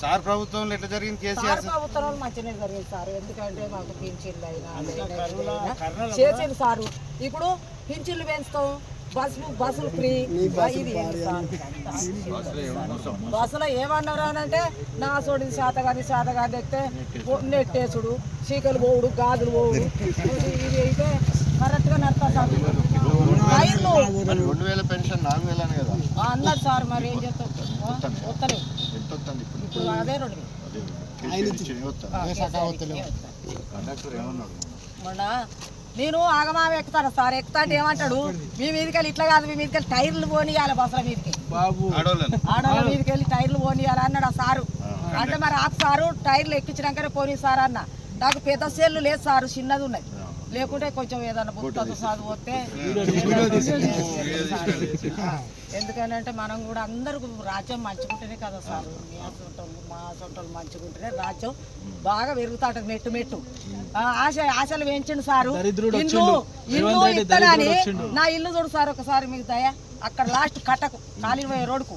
Sir ప్రభుత్వంలో ఎట్లా జరిగింది? కేసీఆర్ ప్రభుత్వంలో మంచిగా జరిగింది సార్. ఎందుకంటే మాకు పింఛన్లు అయినా చేసేది సారు. ఇప్పుడు పింఛన్లు పెంచుతాం, బస్సులు ఫ్రీ. బస్సులో ఏమన్నారు అని అంటే నా సోడి శాతగాని ఎక్కితే నెట్టేసుడు, చీకలు పోవుడు, గాజులు పోవుడు. ఇది అయితే కరెక్ట్ గా నడతా సార్. 2000 పెన్షన్ 4000 కదా అన్నారు సార్. మరి ఏం చేస్తాం? వస్తలేవు ఇప్పుడు. అదే 2000 మొన్న నేను ఆగమాగ ఎక్కుతాను సార్. ఎక్కుతా అంటే ఏమంటాడు, మీ మీదకెళ్ళి ఇట్లా కాదు, మీ మీదకెళ్ళి టైర్లు పోనీయాలి, బస్సుల మీదకి ఆడవాళ్ళ మీదకెళ్ళి టైర్లు పోనీయాలి అన్నాడు ఆ సారు. అంటే మరి ఆ సారు టైర్లు ఎక్కించినాకనే పోనీ సార్ అన్న. నాకు పెద్ద సెల్లు లేదు సారు, చిన్నది ఉన్నది. లేకుంటే కొంచెం ఏదన్నా బుక్ చదువు వస్తే. ఎందుకనంటే మనం కూడా అందరూ రాజ్యం మంచుకుంటేనే కదా సార్. మా సొంటలు మంచుకుంటేనే రాజ్యం బాగా పెరుగుతాడు. మెట్టు ఆశలు వేయించండి సారు. ఇల్లు ఇస్తానని నా ఇల్లు చూడు సార్ ఒకసారి. మీకు దయ అక్కడ లాస్ట్ కట్టకు ఖాళీ పోయే రోడ్డుకు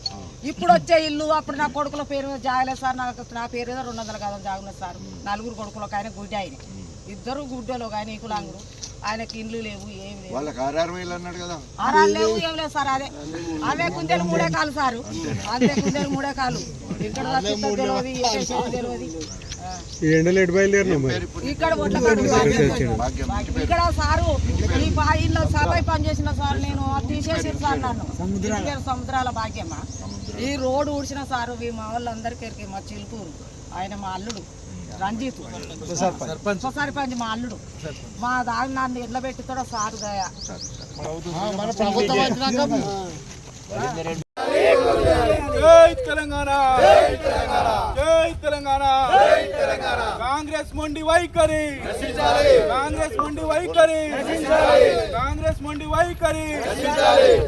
ఇప్పుడు వచ్చే ఇల్లు. అప్పుడు నా కొడుకుల పేరు మీద జాగలేదు సార్. నా పేరు మీద 200 గజాలు జాగులేదు సార్. 4 కొడుకులకు ఆయన గుడ్డి, ఆయన 2 గుడ్డలు, ఆయన ఈకులాంగుడు. ఆయనకి ఇండ్లు లేవు, ఏమి లేవు. ఆరాలు లేవు, ఏం లేవు సార్. అవే కుందేలు 3 కాలు సారు. అంతే కుందేలు 3 కాలు. ఇక్కడ తెలియదు. ఇక్కడ ఇక్కడ సారు ఈ బాయిల్లో సభై పని చేసిన సార్. నేను తీసేసారు సార్ నన్ను. సముద్రాల భాగ్యమా ఈ రోడ్డు ఊడ్చిన సారు. మా వాళ్ళందరికీ మా చిలుకూరు ఆయన మా అల్లుడు రంజిత్ సర్పంచ్ మా అల్లుడు. మా దాని నన్ను ఎట్లా పెట్టుతాడో సారు దయ. జై తెలంగాణ, జై తెలంగాణ. కాంగ్రెస్ మొండి వైఖరి, కాంగ్రెస్ మొండి వైఖరి, కాంగ్రెస్ మొండి వైఖరి.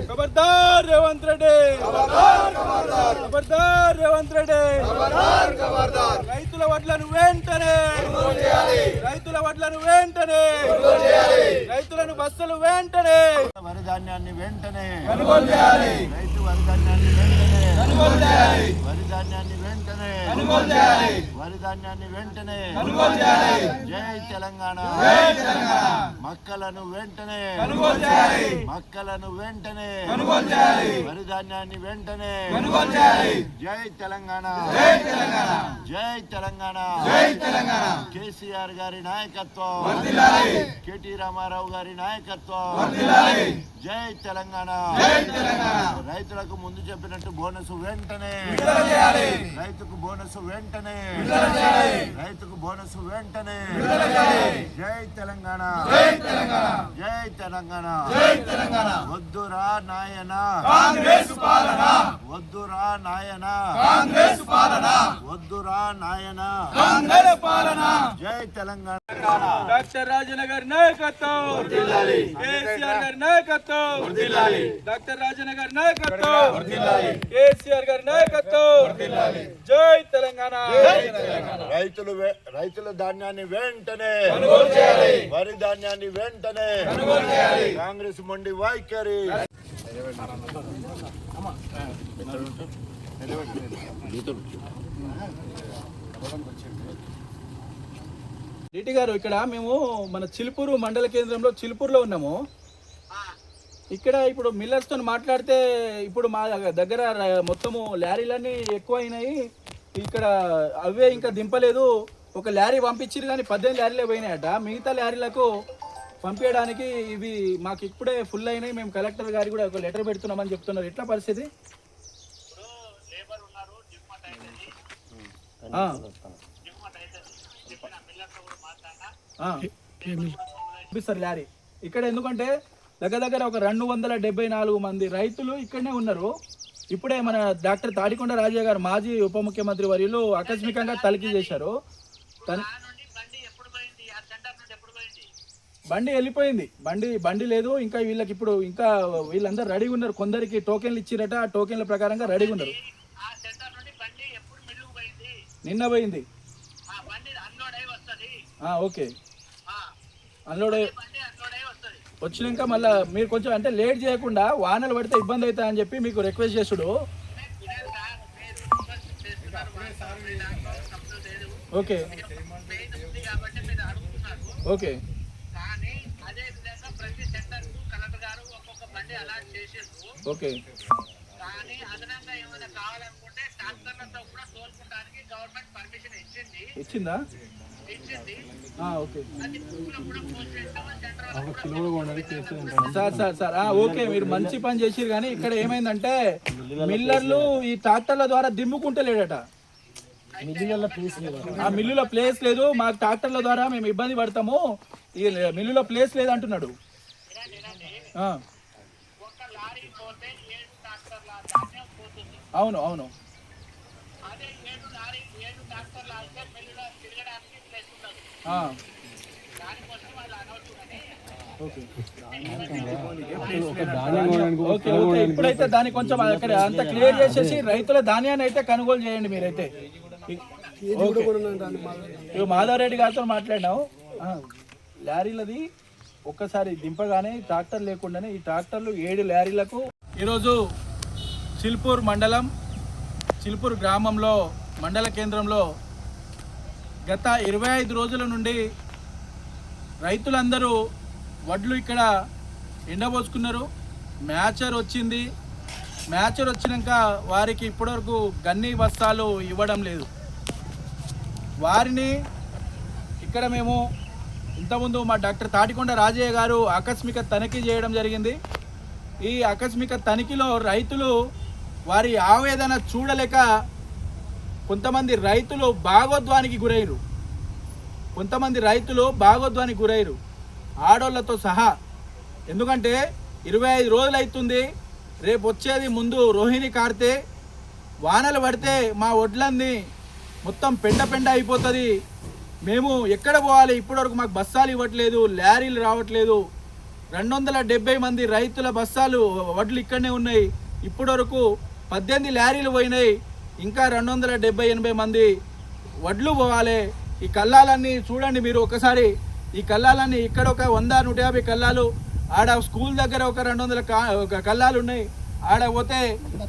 ఖబర్దార్ రేవంత్ రెడ్డి, ఖబర్దార్ రేవంత్ రెడ్డి. రైతుల వడ్లను వెంటనే, రైతుల వడ్లను వెంటనే, రైతులను బస్సులు వెంటనే, వరి ధాన్యాన్ని వెంటనే, రైతు వరి ధాన్యాన్ని వెంటనే, వరి ధాన్యాన్ని వెంటనే, వరి ధాన్యాన్ని వెంటనే. జై తెలంగాణ. మక్కలను వెంటనే, మక్కలను వెంటనే, వరి ధాన్యాన్ని వెంటనే. జై తెలంగాణ, జై తెలంగాణ. కేసీఆర్ గారి నాయకత్వం, కేటీ రామారావు గారి నాయకత్వం. జై తెలంగాణ. రైతులకు ముందు చెప్పినట్టు బోనస్ వెంటనే, రైతుకు బోనస్ వెంటనే, రైతుకు బోనస్ వెంటనే. జై తెలంగాణ, జై తెలంగాణ. వద్దురా నాయన, వద్దురా నాయన, వద్దురా నాయన. జై తెలంగాణ. డాక్టర్ రాజనగర్ నాయకత్వం, కేసీఆర్ గారి నాయకత్వం, డాక్టర్ రాజనగర్ నాయకత్వం, కేసీఆర్ గారి నాయకత్వం. జై తెలంగాణ. రైతుల ధాన్యాన్ని వెంటనే, వరి ధాన్యాన్ని వెంటనే. కాంగ్రెస్ మొండి వైఖరి. డిటి గారు, ఇక్కడ మేము మన చిలుపూరు మండల కేంద్రంలో చిలుపూరులో ఉన్నాము. ఇక్కడ ఇప్పుడు మిల్లర్స్తో మాట్లాడితే ఇప్పుడు మా దగ్గర మొత్తము లారీలన్నీ ఎక్కువ అయినాయి. ఇక్కడ అవే ఇంకా దింపలేదు. ఒక లారీ పంపించారు కానీ 18 లారీలే పోయినాయట. మిగతా లారీలకు పంపించడానికి ఇవి మాకు ఇప్పుడే ఫుల్ అయినాయి. మేము కలెక్టర్ గారికి కూడా ఒక లెటర్ పెడుతున్నామని చెప్తున్నారు. ఎట్లా పరిస్థితి? పంపిస్తారు లారీ. ఇక్కడ ఎందుకంటే దగ్గర ఒక 274 మంది రైతులు ఇక్కడనే ఉన్నారు. ఇప్పుడే మన డాక్టర్ తాడికొండ రాజయ్య గారు మాజీ ఉప ముఖ్యమంత్రి వర్యులు ఆకస్మికంగా తనిఖీ చేశారు. బండి వెళ్ళిపోయింది, బండి లేదు. ఇంకా వీళ్ళకి ఇప్పుడు ఇంకా వీళ్ళందరూ రెడీగా ఉన్నారు. కొందరికి టోకెన్లు ఇచ్చిరట, ఆ టోకెన్ల ప్రకారంగా రెడీగా ఉన్నారు. నిన్న పోయింది. ఓకే, అన్లోడ్ వచ్చినాక మళ్ళీ మీరు కొంచెం అంటే లేట్ చేయకుండా వానలు పడితే ఇబ్బంది అవుతుంది అని చెప్పి మీకు రిక్వెస్ట్ చేసుడు. ఓకే ఓకే ఓకే ఇచ్చిందా? ఓకే సార్ ఓకే, మీరు మంచి పని చేసిరు. కానీ ఇక్కడ ఏమైందంటే మిల్లర్లు ఈ ట్రాక్టర్ల ద్వారా దిమ్ముకుంటలేడట. ఆ మిల్లులో ప్లేస్ లేదు, మాకు ట్రాక్టర్ల ద్వారా మేము ఇబ్బంది పడతాము, ఈ మిల్లులో ప్లేస్ లేదు అంటున్నాడు. అవును అవును ఓకే ఓకే ఓకే ఇప్పుడైతే దాన్ని కొంచెం అక్కడ అంత క్లియర్ చేసేసి రైతుల ధాన్యాన్ని అయితే కొనుగోలు చేయండి మీరైతే. మాధవరెడ్డి గారితో మాట్లాడినావు. లారీలది ఒక్కసారి దింపగానే ట్రాక్టర్ లేకుండానే ఈ ట్రాక్టర్లు 7 లారీలకు ఈరోజు చిల్పూర్ మండలం చిల్పూర్ గ్రామంలో మండల కేంద్రంలో గత 25 రోజుల నుండి రైతులందరూ వడ్లు ఇక్కడ ఎండబోసుకున్నారు. మ్యాచర్ వచ్చింది. మ్యాచర్ వచ్చినాక వారికి ఇప్పటివరకు గన్ని బస్తాలు ఇవ్వడం లేదు. వారిని ఇక్కడ మేము ఇంతకుముందు మా డాక్టర్ తాడికొండ రాజయ్య గారు ఆకస్మిక తనిఖీ చేయడం జరిగింది. ఈ ఆకస్మిక తనిఖీలో రైతులు వారి ఆవేదన చూడలేక కొంతమంది రైతులు భాగోద్వానికి గురయ్యారు, ఆడోళ్ళతో సహా. ఎందుకంటే 25 రోజులు అవుతుంది, రేపు వచ్చేది ముందు రోహిణి కార్తె, వానలు పడితే మా వడ్లన్నీ మొత్తం పెండ అయిపోతుంది. మేము ఎక్కడ పోవాలి? ఇప్పటివరకు మాకు బస్సాలు ఇవ్వట్లేదు, లారీలు రావట్లేదు. 270 మంది రైతుల బస్సాలు వడ్లు ఇక్కడనే ఉన్నాయి. ఇప్పటివరకు 18 లారీలు పోయినాయి. ఇంకా 270-80 మంది వడ్లు పోవాలి. ఈ కల్లాలన్నీ చూడండి మీరు ఒకసారి. ఈ కల్లాలన్నీ ఇక్కడ ఒక 100-150 కల్లాలు, ఆడ స్కూల్ దగ్గర ఒక 200 కల్లాలు ఉన్నాయి. ఆడ పోతే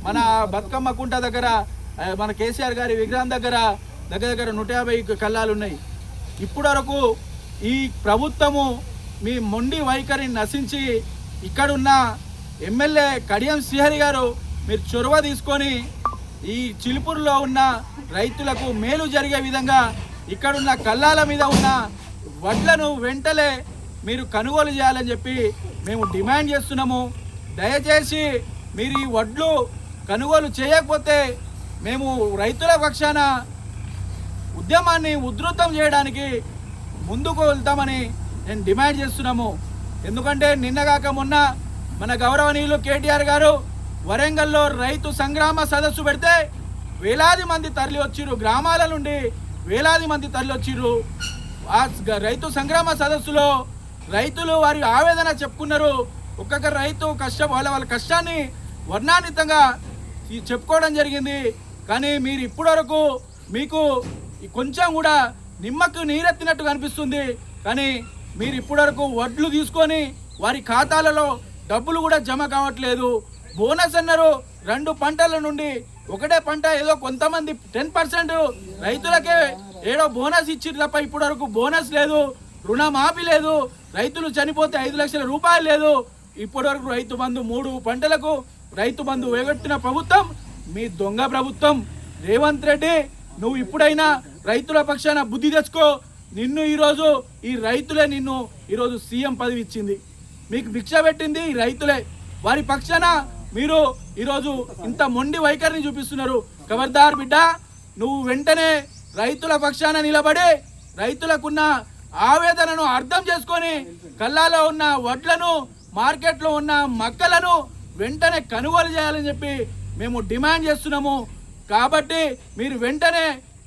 మన బతుకమ్మ కుంట దగ్గర మన కేసీఆర్ గారి విగ్రహం దగ్గర 150 కల్లాలు ఉన్నాయి. ఇప్పటివరకు ఈ ప్రభుత్వము మీ మొండి వైఖరిని నశించి ఇక్కడున్న ఎమ్మెల్యే కడియం శ్రీహరి గారు మీరు చొరవ తీసుకొని ఈ చిలుపూరులో ఉన్న రైతులకు మేలు జరిగే విధంగా ఇక్కడున్న కల్లాల మీద ఉన్న వడ్లను వెంటనే మీరు కొనుగోలు చేయాలని చెప్పి మేము డిమాండ్ చేస్తున్నాము. దయచేసి మీరు ఈ వడ్లు కొనుగోలు చేయకపోతే మేము రైతుల పక్షాన ఉద్యమాన్ని ఉధృతం చేయడానికి ముందుకు వెళ్తామని నేను డిమాండ్ చేస్తున్నాము. ఎందుకంటే నిన్నగాక మొన్న మన గౌరవనీయులు కేటీఆర్ గారు వరంగల్లో రైతు సంగ్రామ సదస్సు పెడితే వేలాది మంది తరలి వచ్చిర్రు, గ్రామాల నుండి వేలాది మంది తరలి వచ్చిర్రు. ఆ రైతు సంగ్రామ సదస్సులో రైతులు వారి ఆవేదన చెప్పుకున్నారు. ఒక్కొక్క రైతు వాళ్ళ కష్టాన్ని వర్ణాన్వితంగా చెప్పుకోవడం జరిగింది. కానీ మీరు ఇప్పటివరకు మీకు కొంచెం కూడా నిమ్మకు నీరెత్తినట్టు కనిపిస్తుంది. కానీ మీరు ఇప్పటివరకు వడ్లు తీసుకొని వారి ఖాతాలలో డబ్బులు కూడా జమ కావట్లేదు. బోనస్ అన్నారు, 2 పంటల నుండి ఒకటే పంట ఏదో కొంతమంది 10% రైతులకే ఏదో బోనస్ ఇచ్చిరు తప్ప ఇప్పటివరకు బోనస్ లేదు, రుణమాఫీ లేదు, రైతులు చనిపోతే 5 లక్షల రూపాయలు లేదు. ఇప్పటివరకు రైతు బంధు 3 పంటలకు రైతు బంధు వేగొట్టిన ప్రభుత్వం మీ దొంగ ప్రభుత్వం. రేవంత్ రెడ్డి, నువ్వు ఇప్పుడైనా రైతుల పక్షాన బుద్ధి తెచ్చుకో. నిన్ను ఈరోజు ఈ రైతులే నిన్ను ఈరోజు సీఎం పదవి ఇచ్చింది, మీకు భిక్ష పెట్టింది ఈ రైతులే. వారి పక్షాన మీరు ఈరోజు ఇంత మొండి వైఖరిని చూపిస్తున్నారు. ఖబర్దార్ బిడ్డ, నువ్వు వెంటనే రైతుల పక్షాన నిలబడి రైతులకున్న ఆవేదనను అర్థం చేసుకొని కల్లాలో ఉన్న వడ్లను మార్కెట్లో ఉన్న మక్కలను వెంటనే కొనుగోలు చేయాలని చెప్పి మేము డిమాండ్ చేస్తున్నాము. కాబట్టి మీరు వెంటనే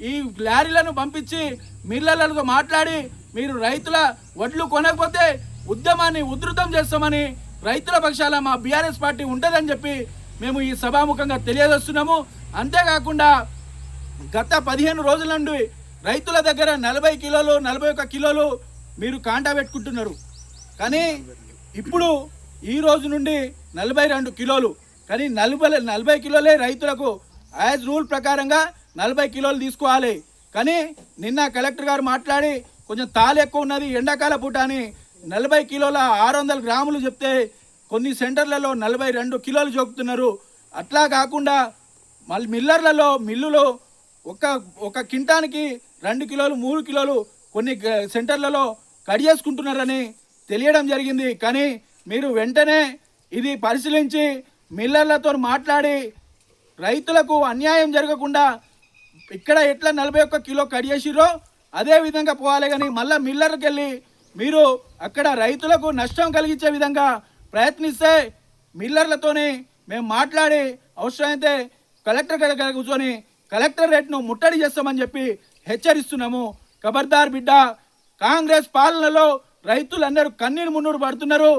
ఈ లారీలను పంపించి మిల్లర్లతో మాట్లాడి మీరు రైతుల వడ్లు కొనకపోతే ఉద్యమాన్ని ఉధృతం చేస్తామని రైతుల పక్షాల మా బీఆర్ఎస్ పార్టీ ఉంటుందని చెప్పి మేము ఈ సభాముఖంగా తెలియజేస్తున్నాము. అంతేకాకుండా గత 15 రోజుల నుండి రైతుల దగ్గర 40 కిలోలు 41 కిలోలు మీరు కాంటా పెట్టుకుంటున్నారు. కానీ ఇప్పుడు ఈ రోజు నుండి 42 కిలోలు, కానీ 40 కిలోలే రైతులకు యాజ్ రూల్ ప్రకారంగా 40 కిలోలు తీసుకోవాలి. కానీ నిన్న కలెక్టర్ గారు మాట్లాడి కొంచెం తాలు ఎక్కువ ఉన్నది ఎండాకాల పూట అని 40 కిలోల 600 గ్రాములు చెప్తే కొన్ని సెంటర్లలో 42 కిలోలు చూపుతున్నారు. అట్లా కాకుండా మళ్ళీ మిల్లర్లలో మిల్లులో ఒక కింటానికి 2 కిలోలు 3 కిలోలు కొన్ని సెంటర్లలో కట్ చేసుకుంటున్నారని తెలియడం జరిగింది. కానీ మీరు వెంటనే ఇది పరిశీలించి మిల్లర్లతో మాట్లాడి రైతులకు అన్యాయం జరగకుండా ఇక్కడ ఎట్లా 41 కిలో కట్ చేసిరో అదే విధంగా పోవాలి. కానీ మళ్ళీ మిల్లర్కి వెళ్ళి మీరు అక్కడ రైతులకు నష్టం కలిగించే విధంగా ప్రయత్నిస్తే మిల్లర్లతోని మేము మాట్లాడి అవసరమైతే కలెక్టర్ దగ్గర కూర్చొని కలెక్టర్ రేట్ను ముట్టడి చేస్తామని చెప్పి హెచ్చరిస్తున్నాము. ఖబర్దార్ బిడ్డ, కాంగ్రెస్ పాలనలో రైతులందరూ కన్నీరు మున్నూరు పడుతున్నారు.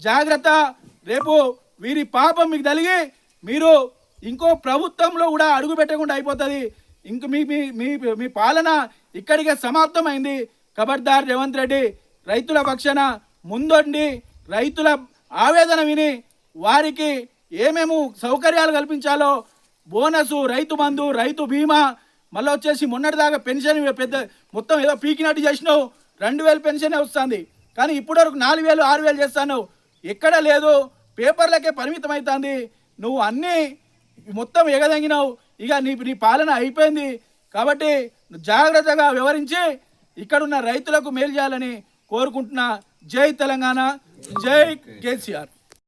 జాగ్రత్త, రేపు వీరి పాపం మీకు తలిగి మీరు ఇంకో ప్రభుత్వంలో కూడా అడుగు పెట్టకుండా అయిపోతుంది. ఇంక మీ పాలన ఇక్కడికే సమాప్తమైంది. ఖబర్దార్ రేవంత్ రెడ్డి, రైతుల పక్షాన ముందుండి రైతుల ఆవేదన విని వారికి ఏమేమి సౌకర్యాలు కల్పించాలో బోనసు, రైతు బంధు, రైతు బీమా, మళ్ళీ వచ్చేసి మొన్నటిదాకా పెన్షన్ పెద్ద మొత్తం ఏదో పీకినట్టు చేసినావు, 2000 పెన్షనే వస్తుంది. కానీ ఇప్పటివరకు 4000 6000 చేస్తాను, ఎక్కడ లేదు, పేపర్లకే పరిమితం అవుతుంది. నువ్వు అన్నీ మొత్తం ఎగదగినావు. ఇక నీ పాలన అయిపోయింది. కాబట్టి జాగ్రత్తగా వివరించి ఇక్కడున్న రైతులకు మేలు చేయాలని కోరుకుంటున్నా. జై తెలంగాణ, జై కేసీఆర్.